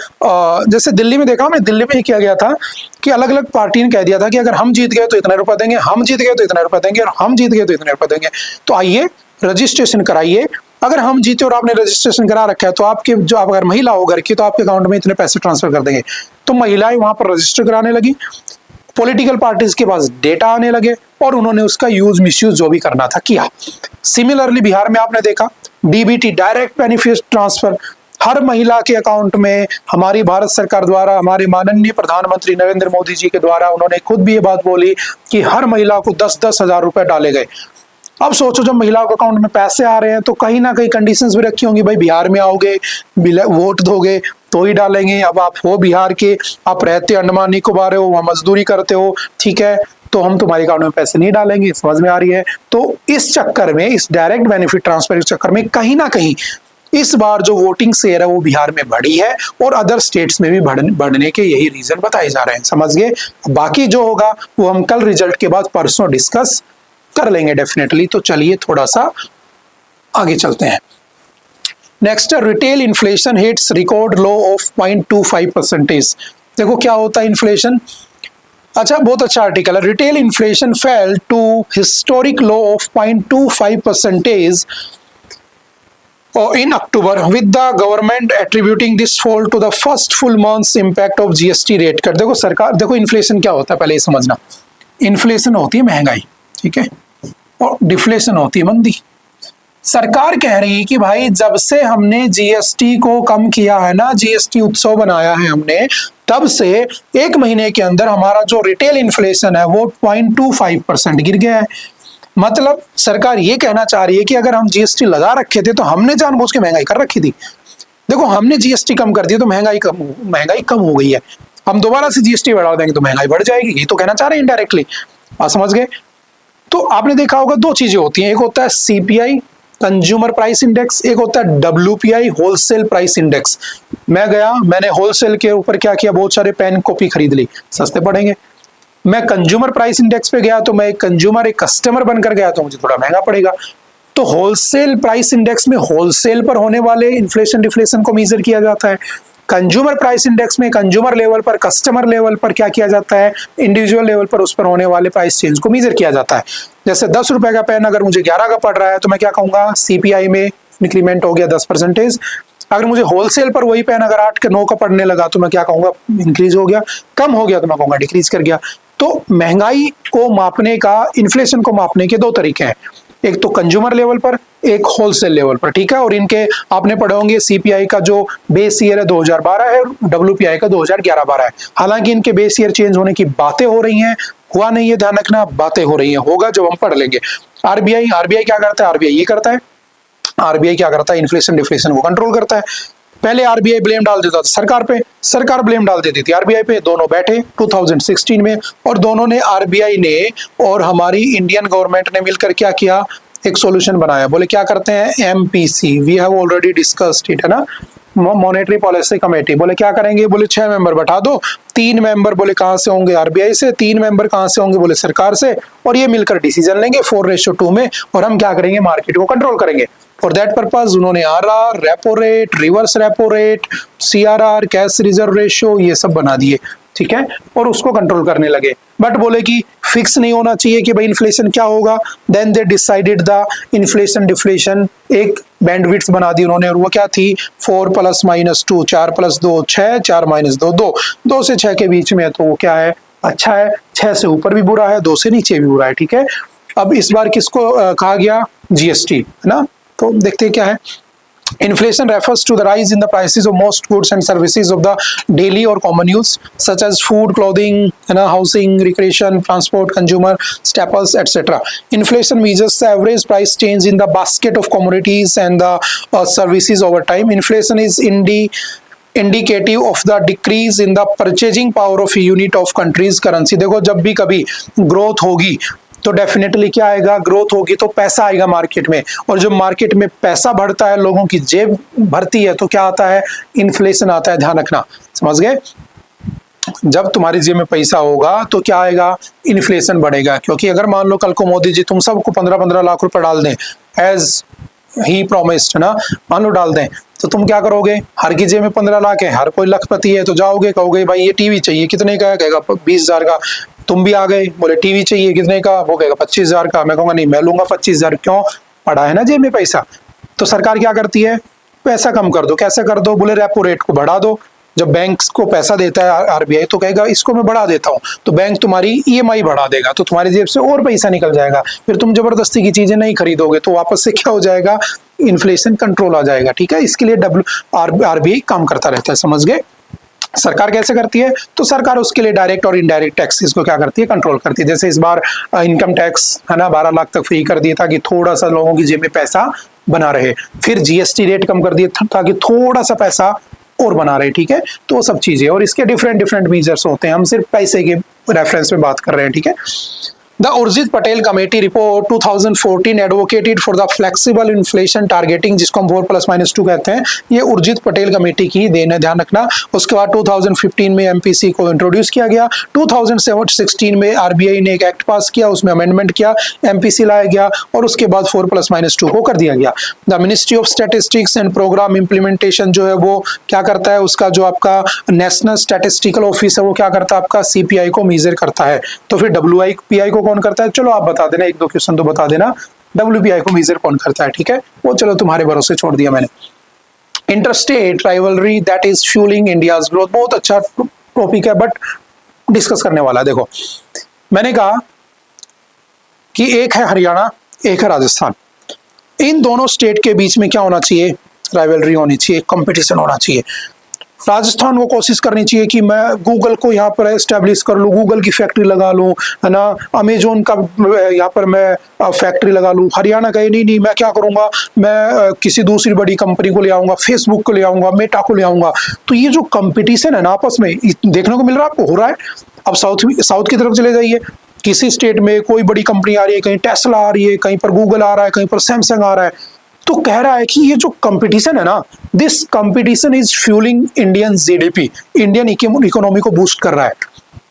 जैसे दिल्ली में देखा, मैं दिल्ली में ही किया गया था कि अलग अलग पार्टी ने कह दिया था कि अगर हम जीत गए तो इतना रुपया देंगे, हम जीत गए तो इतना रुपया देंगे, और हम जीत गए तो इतना रुपया देंगे। तो आइए रजिस्ट्रेशन कराइए। अगर हम जीते और आपने रजिस्ट्रेशन करा रखा है तो आपके जो आप अगर महिला हो घर की तो आपके अकाउंट में इतने पैसे ट्रांसफर कर देंगे। तो महिलाएं वहां पर रजिस्टर कराने लगी, पॉलिटिकल पार्टीज के पास डेटा आने लगे और उन्होंने उसका यूज मिसयूज जो भी करना था किया। सिमिलरली बिहार में आपने देखा डीबीटी, डायरेक्ट बेनिफिट ट्रांसफर, हर महिला के अकाउंट में हमारी भारत सरकार द्वारा, हमारे माननीय प्रधानमंत्री नरेंद्र मोदी जी के द्वारा, उन्होंने खुद भी ये बात बोली कि हर महिला को 10-10 हजार रुपए डाले गए। अब सोचो जब महिलाओं के अकाउंट में पैसे आ रहे हैं तो कहीं ना कहीं कंडीशंस भी रखी होंगी, भाई बिहार में आओगे वोट दोगे तो ही डालेंगे। अब आप हो बिहार के, आप रहते अंडमान निकोबार हो, वहां मजदूरी करते हो, ठीक है, तो हम तुम्हारे अकाउंट में पैसे नहीं डालेंगे। समझ में आ रही है? तो इस चक्कर में, इस डायरेक्ट बेनिफिट ट्रांसफर के चक्कर में कहीं ना कहीं इस बार जो वोटिंग शेयर है वो बिहार में बढ़ी है और अदर स्टेट्स में भी बढ़ने के यही रीजन बताए जा रहे हैं। समझ गए? बाकी जो होगा वो हम कल रिजल्ट के बाद परसों डिस्कस कर लेंगे डेफिनेटली। तो चलिए थोड़ा सा आगे चलते हैं। Next, retail inflation hits record low of 0.25%। देखो क्या होता है इन्फ्लेशन। अच्छा, बहुत अच्छा आर्टिकल है। Retail inflation fell to historic low of 0.25% in October, with the government attributing this fall to the first full month's impact of GST rate cut। देखो सरकार, देखो इन्फ्लेशन क्या होता है पहले ये समझना। इन्फ्लेशन होती है महंगाई, ठीक है, और डिफ्लेशन होती है मंदी। सरकार कह रही है कि भाई जब से हमने जीएसटी को कम किया है ना, जीएसटी उत्सव बनाया है हमने, तब से 1 महीने के अंदर हमारा जो रिटेल इन्फ्लेशन है वो 0.25% गिर गया है। मतलब सरकार ये कहना चाह रही है कि अगर हम जीएसटी लगा रखे थे तो हमने जानबूझ के महंगाई कर रखी थी। देखो हमने जीएसटी कम कर दिया तो महंगाई कम हो गई है, हम दोबारा से जीएसटी बढ़ा देंगे तो महंगाई बढ़ जाएगी। ये तो कहना चाह रहे हैं इनडायरेक्टली, आप समझ गए? तो आपने देखा होगा 2 चीजें होती हैं, एक होता है सीपीआई कंज्यूमर प्राइस इंडेक्स, एक होता है डब्ल्यूपीआई होलसेल प्राइस इंडेक्स। मैं गया, मैंने होलसेल के ऊपर क्या किया, बहुत सारे पेन कॉपी खरीद ली, सस्ते पड़ेंगे। मैं कंज्यूमर प्राइस इंडेक्स पे गया तो मैं एक कंज्यूमर, एक कस्टमर बनकर गया तो मुझे थोड़ा महंगा पड़ेगा। तो होलसेल प्राइस इंडेक्स में होलसेल पर होने वाले इन्फ्लेशन डिफ्लेशन को मेजर किया जाता है। कंज्यूमर प्राइस इंडेक्स में कंज्यूमर लेवल पर, कस्टमर लेवल पर क्या किया जाता है, इंडिविजुअल लेवल पर उस पर होने वाले प्राइस चेंज को मेजर किया जाता है। जैसे 10 रुपए का पेन अगर मुझे 11 का पड़ रहा है तो मैं क्या कहूंगा, सीपीआई में इंक्रीमेंट हो गया 10%। अगर मुझे होलसेल पर वही पेन अगर 8 के 9 का पड़ने लगा तो मैं क्या कहूंगा, इंक्रीज हो गया। कम हो गया तो मैं कहूंगा डिक्रीज कर गया। तो महंगाई को मापने का, इन्फ्लेशन को मापने के दो तरीके हैं, एक तो कंज्यूमर लेवल पर, एक होलसेल लेवल पर, ठीक है। और इनके आपने पढ़े होंगे, सीपीआई का जो बेस ईयर है 2012 है, डब्ल्यूपीआई का 2011-12 है। हालांकि इनके बेस ईयर चेंज होने की बातें हो रही हैं, हुआ नहीं है, ध्यान रखना, बातें हो रही हैं, होगा जब हम पढ़ लेंगे। आरबीआई क्या करता है, आरबीआई ये करता है, आरबीआई क्या करता है, इन्फ्लेशन डिफ्लेशन को कंट्रोल करता है। पहले आरबीआई ब्लेम डाल देता था सरकार पे, सरकार ब्लेम डाल देती थी आरबीआई पे। दोनों बैठे 2016 में और दोनों ने, आरबीआई ने और हमारी इंडियन गवर्नमेंट ने मिलकर क्या किया, एक सॉल्यूशन बनाया। बोले क्या करते हैं, MPC, we have already discussed it, है ना, मॉनेटरी पॉलिसी कमेटी। बोले क्या करेंगे, बोले 6 मेंबर बैठा दो, 3 मेंबर बोले कहां से होंगे, आरबीआई से, 3 मेंबर कहां से होंगे, बोले सरकार से, और ये मिलकर डिसीजन लेंगे 4:2 में, और हम क्या करेंगे, मार्केट को कंट्रोल करेंगे। फॉर दैट पर्पज उन्होंने RR, repo rate, reverse repo rate, CRR, cash reserve ratio, ये सब बना दिए, ठीक है, और उसको कंट्रोल करने लगे। बट बोले कि फिक्स नहीं होना चाहिए कि भाई इन्फ्लेशन क्या होगा। Then they decided the inflation deflation, एक बैंडविड्थ बना दी उन्होंने, और वो क्या थी, 4 + -2, 4 + 2 6, 4 - 2 2, 2 से 6 के बीच में है, तो वो क्या है, अच्छा है। 6 से ऊपर भी बुरा है, 2 से नीचे भी बुरा है, ठीक है। अब इस बार किसको कहा गया, जीएसटी, है ना। तो देखते हैं क्या है। Inflation refers to the rise in the prices of most goods and services of the daily or common use, such as food, clothing, housing, recreation, transport, consumer staples, etc. Inflation measures the average price change in the basket of commodities and the services over time. Inflation is indicative of the decrease in the purchasing power of a unit of country's currency. देखो जब भी कभी growth होगी तो definitely क्या आएगा, growth होगी तो पैसा आएगा मार्केट में, और जब मार्केट में पैसा बढ़ता है, लोगों की जेब भरती है, तो क्या आता है, इन्फ्लेशन आता है। ध्यान रखना, समझ गए। जब तुम्हारी जेब में पैसा होगा तो क्या आएगा, इन्फ्लेशन बढ़ेगा। क्योंकि अगर मान लो कल को मोदी जी तुम सबको 15-15 लाख रुपए डाल दें, एज ही प्रोमिस्ड, है ना, मान लो डाल दें, तो तुम क्या करोगे, हर की जेब में 15 लाख है, हर कोई लखपति है, तो जाओगे कहोगे भाई ये टीवी चाहिए, कितने का है, कहेगा 20,000 का। तुम भी आ गए, बोले टीवी चाहिए, कितने का, वो कहेगा 25,000 का। मैं कहूंगा नहीं, मैं लूंगा 25,000। क्यों, पड़ा है ना जेब में पैसा। तो सरकार क्या करती है, पैसा कम कर दो। कैसे कर दो, बोले रेपो रेट को बढ़ा दो। जब बैंक को पैसा देता है आरबीआई तो कहेगा इसको मैं बढ़ा देता हूँ, तो बैंक तुम्हारी ईएमआई बढ़ा देगा, तो तुम्हारी जेब से और पैसा निकल जाएगा। फिर तुम जबरदस्ती की चीजें नहीं खरीदोगे, तो वापस से क्या हो जाएगा, इन्फ्लेशन कंट्रोल आ जाएगा, ठीक है। इसके लिए आरबीआई काम करता रहता है, समझ गए। सरकार कैसे करती है, तो सरकार उसके लिए डायरेक्ट और इनडायरेक्ट टैक्सेस को क्या करती है, कंट्रोल करती है। जैसे इस बार इनकम टैक्स, है ना, 12 लाख तक फ्री कर दिया ताकि थोड़ा सा लोगों की जेब में पैसा बना रहे। फिर जीएसटी रेट कम कर दिए ताकि थोड़ा सा पैसा और बना रहे, ठीक है। तो वो सब चीजें, और इसके डिफरेंट मेजर्स होते हैं, हम सिर्फ पैसे के रेफरेंस में बात कर रहे हैं, ठीक है। The Urjit Patel Committee Report 2014 advocated for the flexible inflation targeting, जिसको हम 4+-2 कहते हैं। ये उर्जित पटेल कमेटी की देन है, ध्यान रखना। उसके बाद 2015 में एमपीसी को इंट्रोड्यूस किया गया। 2016 में आरबीआई ने एक एक्ट पास किया, उसमें अमेंडमेंट किया, एमपीसी लाया गया, और उसके बाद 4+-2 को कर दिया गया। The ministry of statistics and programme implementation जो है वो क्या करता है, उसका जो आपका नेशनल स्टैटिस्टिकल ऑफिस है वो क्या करता है, आपका सीपीआई को मेजर करता है। तो फिर डब्ल्यूआईपीआई को कौन करता है, चलो आप बता देना, 1-2 क्वेश्चन तो बता देना। डब्ल्यूपीआई को मेजर कौन करता है, ठीक है, वो चलो तुम्हारे भरोसे छोड़ दिया मैंने। Interstate rivalry that is fuelling India's growth, बहुत अच्छा टॉपिक है बट डिस्कस करने वाला है। देखो मैंने कहा कि एक है हरियाणा, एक है राजस्थान, इन दोनों स्टेट के बीच में क्या होना चाहिए, राइवलरी होनी चाहिए, कंपटीशन होना चाहिए। राजस्थान को कोशिश करनी चाहिए कि मैं गूगल को यहाँ पर एस्टेब्लिश कर लूँ, गूगल की फैक्ट्री लगा लूँ, है ना, अमेजोन का यहाँ पर मैं फैक्ट्री लगा लूँ। हरियाणा कहे नहीं, मैं क्या करूँगा, मैं किसी दूसरी बड़ी कंपनी को ले आऊँगा, फेसबुक को ले आऊँगा, मेटा को ले आऊँगा। तो ये जो कंपटीशन है ना आपस में देखने को मिल रहा है, आपको हो रहा है। अब साउथ की तरफ चले जाइए, किसी स्टेट में कोई बड़ी कंपनी आ रही है, कहीं टेस्ला आ रही है, कहीं पर गूगल आ रहा है, कहीं पर सैमसंग आ रहा है, तो कह रहा है कि ये जो कंपटीशन है ना, this competition is fuelling Indian GDP, Indian economy को बूस्ट कर रहा है।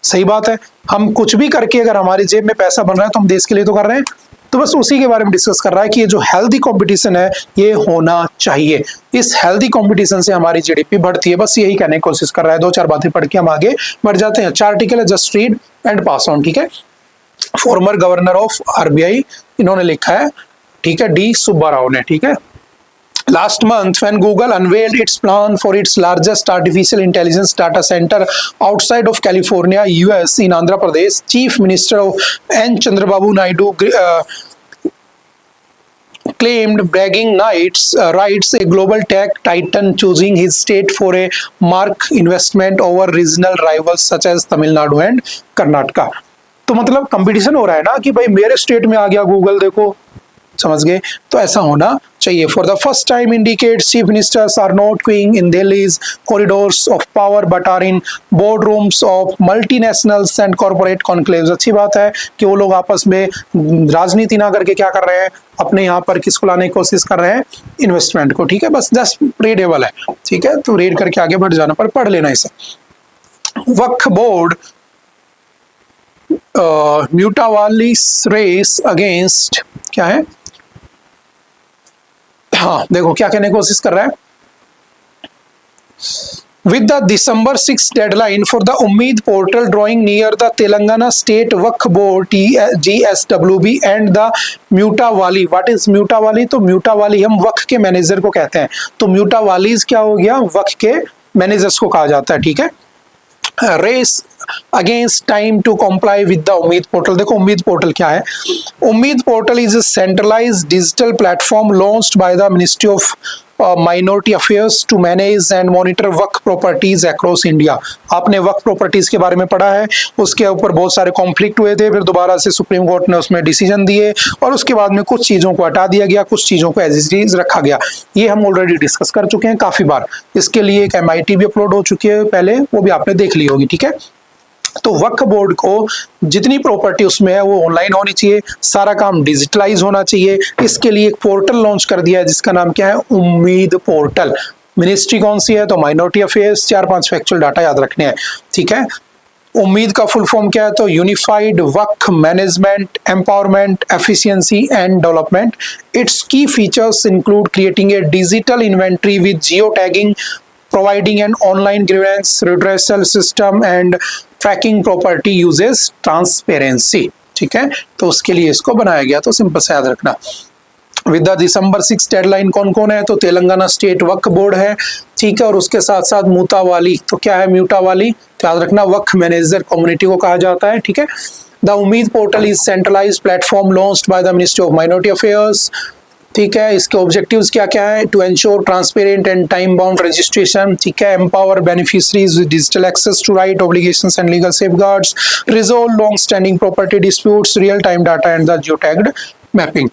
सही बात है, हम कुछ भी करके अगर हमारी जेब में पैसा बन रहा है तो हम देश के लिए तो कर रहे हैं, तो बस उसी के बारे में डिस्कस कर रहा है कि ये जो हेल्दी कंपटीशन है ये होना चाहिए, इस हेल्दी कंपटीशन से हमारी जीडीपी बढ़ती है। बस यही कहने की कोशिश कर रहा है। दो चार बातें पढ़ के हम आगे बढ़ जाते हैं। 4 आर्टिकल है, just read and pass on, ठीक है। फॉर्मर गवर्नर ऑफ आरबीआई इन्होंने लिखा है, ठीक है, डी सुब्बा राव ने, ठीक है। Last month, when Google unveiled its plan for its largest artificial intelligence data center outside of California, US, in Andhra Pradesh, Chief Minister N. Chandrababu Naidu claimed bragging rights a global tech titan choosing his state for a mark investment over regional rivals such as Tamil Nadu and Karnataka. तो मतलब competition हो रहा है ना कि भाई मेरे state में आ गया गूगल, देखो, समझ गए। तो ऐसा होना चाहिए। For the first time in decades chief ministers are not queuing in Delhi's corridors of power but are in boardrooms of multinationals and corporate conclaves. अच्छी बात है कि वो लोग आपस में राजनीति ना करके क्या कर रहे हैं, अपने यहाँ पर किसको लाने की कोशिश कर रहे हैं, इन्वेस्टमेंट को, ठीक है। बस जस्ट रीडेबल है, ठीक है, तो रीड करके आगे बढ़ जाना, पर पढ़ लेना इसे। वक्फ बोर्ड म्यूटावाली रेस अगेंस्ट, क्या है, हाँ देखो क्या कहने की कोशिश कर रहा है। With the December 6 deadline for the Umeed portal drawing near, the Telangana State Waqf Board GSWB and the Mutawali. What is Mutawali? तो Mutawali हम वक्फ के मैनेजर को कहते हैं, तो Mutawalis क्या हो गया, वक्फ के मैनेजर्स को कहा जाता है, ठीक है। Race against time to comply with the Umeed portal. देखो उम्मीद पोर्टल क्या है। Umeed portal is a centralised digital platform launched by the ministry of minority affairs to manage and monitor waqf properties across India. आपने वक्फ प्रॉपर्टीज के बारे में पढ़ा है, उसके ऊपर बहुत सारे कॉन्फ्लिक्ट हुए थे, फिर दोबारा से सुप्रीम कोर्ट ने उसमें डिसीजन दिए और उसके बाद में कुछ चीज़ों को हटा दिया गया, कुछ चीज़ों को एज इट इज रखा गया। ये हम ऑलरेडी डिस्कस कर चुके हैं काफ़ी बार। इसके लिए एक MIT भी अपलोड हो चुकी है पहले, वो भी आपने देख ली होगी, ठीक है। तो वक्फ बोर्ड को जितनी प्रॉपर्टी उसमें है वो ऑनलाइन होनी चाहिए, सारा काम डिजिटलाइज होना चाहिए। इसके लिए एक पोर्टल लॉन्च कर दिया है जिसका नाम क्या है, उम्मीद पोर्टल। मिनिस्ट्री कौन सी है, तो माइनॉरिटी अफेयर्स। 4-5 फैक्चुअल डाटा याद रखने हैं, ठीक है। उम्मीद का फुल फॉर्म क्या है, तो unified Waqf management empowerment efficiency and development. Its key features include creating a digital inventory with geo tagging, providing an online grievance redressal system and tracking property uses transparency, ठीक है। तो उसके लिए इसको बनाया गया, तो सिंपल से याद रखना। विद द December 6 डेडलाइन कौन कौन है, तो तेलंगाना स्टेट वक्फ बोर्ड है, ठीक है, और उसके साथ साथ मूतावाली। तो क्या है म्यूटावाली, तो याद रखना वक्फ मैनेजर कम्युनिटी को कहा जाता है, ठीक है। The Umeed portal is centralised platform launched by the ministry of minority affairs, ठीक है। इसके ऑब्जेक्टिव्स क्या क्या है, to ensure transparent and time bound registration, ठीक है, empower beneficiaries with digital access to right obligations and legal safeguards, resolve long standing property disputes, real time data and the geo tagged mapping.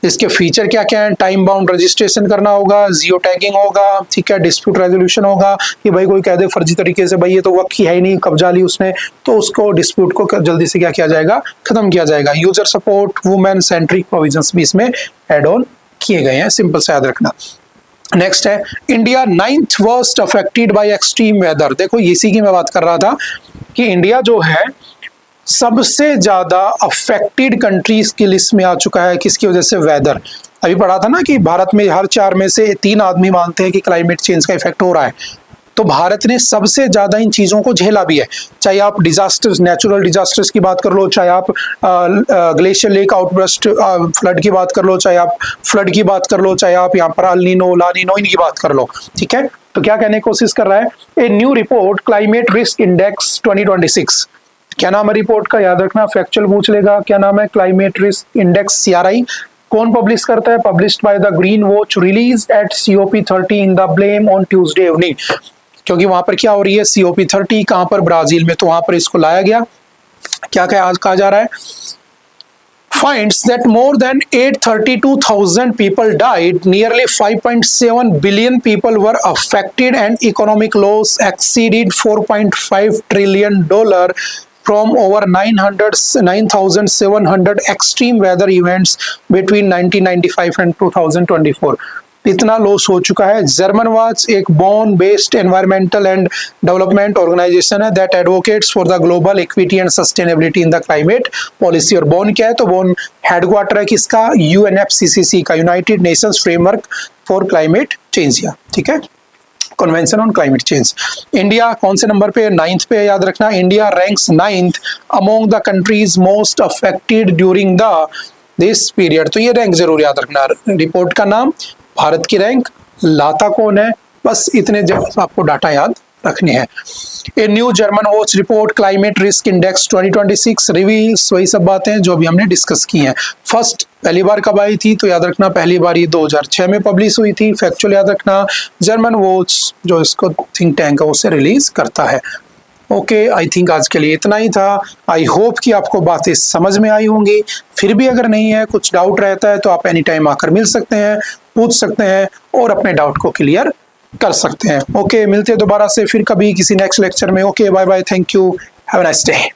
इसके feature क्या क्या है, time bound registration करना होगा, geo tagging होगा, ठीक है, डिस्प्यूट रेजोल्यूशन होगा कि भाई कोई कह दे फर्जी तरीके से भाई ये तो वक्त की है ही नहीं, कब्जा ली उसने, तो उसको डिस्प्यूट को जल्दी से क्या किया जाएगा, खत्म किया जाएगा। User support, women centric provisions भी इसमें एड ऑन किए गए हैं, सिंपल से याद रखना। नेक्स्ट है India 9th worst affected by extreme weather. देखो इसी की मैं बात कर रहा था कि इंडिया जो है सबसे ज्यादा अफेक्टेड कंट्रीज की लिस्ट में आ चुका है, किसकी वजह से, वेदर। अभी पढ़ा था ना कि भारत में हर 4 में से 3 आदमी मानते हैं कि क्लाइमेट चेंज का इफेक्ट हो रहा है। तो भारत ने सबसे ज्यादा इन चीजों को झेला भी है, चाहे आप डिजास्टर्स, नेचुरल डिजास्टर्स की बात कर लो, चाहे आप ग्लेशियर लेक आउटबर्स्ट फ्लड की बात कर लो, चाहे आप फ्लड की बात कर लो, चाहे आप यहाँ पर अल नीनो ला नीनो इनकी बात कर लो, ठीक है। तो क्या कहने की कोशिश कर रहा है, a new report climate risk index 2026, क्या नाम है रिपोर्ट का, याद रखना, फैक्चुअल पूछ लेगा, क्या नाम है, क्लाइमेट रिस्क इंडेक्स CRI। कौन पब्लिश करता है, published by the green watch, release at COP30 in the blame on Tuesday evening. क्योंकि वहां पर क्या हो रही है, COP30 कहां पर, ब्राजील में, तो वहां पर इसको लाया गया। क्या क्या आज कहा जा रहा है, finds that more than 832,000 people died, nearly 5.7 billion people were affected and economic loss exceeded $4.5 trillion from over 9,700 extreme weather events between 1995 and 2024। इतना लॉस हो चुका है। जर्मन वॉच एक Bonn based environmental and development organisation है that advocates for the global equity and sustainability in the climate policy. और Bonn क्या है, तो बॉन हेडक्वार्टर है किसका, UNFCCC का, United Nations framework for climate change. ठीक है, convention on climate change. India कौन से नंबर पे, 9th पे, याद रखना। India ranks 9th among the countries most affected during the this period. तो ये रैंक जरूर याद रखना। रिपोर्ट का नाम, भारत की रैंक, लाता कौन है, बस इतने आपको डाटा याद रखने हैं। A new German watch report climate risk index 2026 reveals, वही सब बातें जो अभी हमने डिस्कस की हैं। फर्स्ट पहली बार कब आई थी, तो याद रखना पहली बार ये 2006 में पब्लिश हुई थी। फैक्चुअल याद रखना, जर्मन वॉच जो इसको थिंक टैंक है उससे रिलीज करता है। ओके, आई थिंक आज के लिए इतना ही था। आई होप कि आपको बातें समझ में आई होंगी। फिर भी अगर नहीं है, कुछ डाउट रहता है, तो आप एनी टाइम आकर मिल सकते हैं, पूछ सकते हैं और अपने डाउट को क्लियर कर सकते हैं। ओके, मिलते हैं दोबारा से फिर कभी किसी नेक्स्ट लेक्चर में। Okay, bye bye, thank you, have a nice day.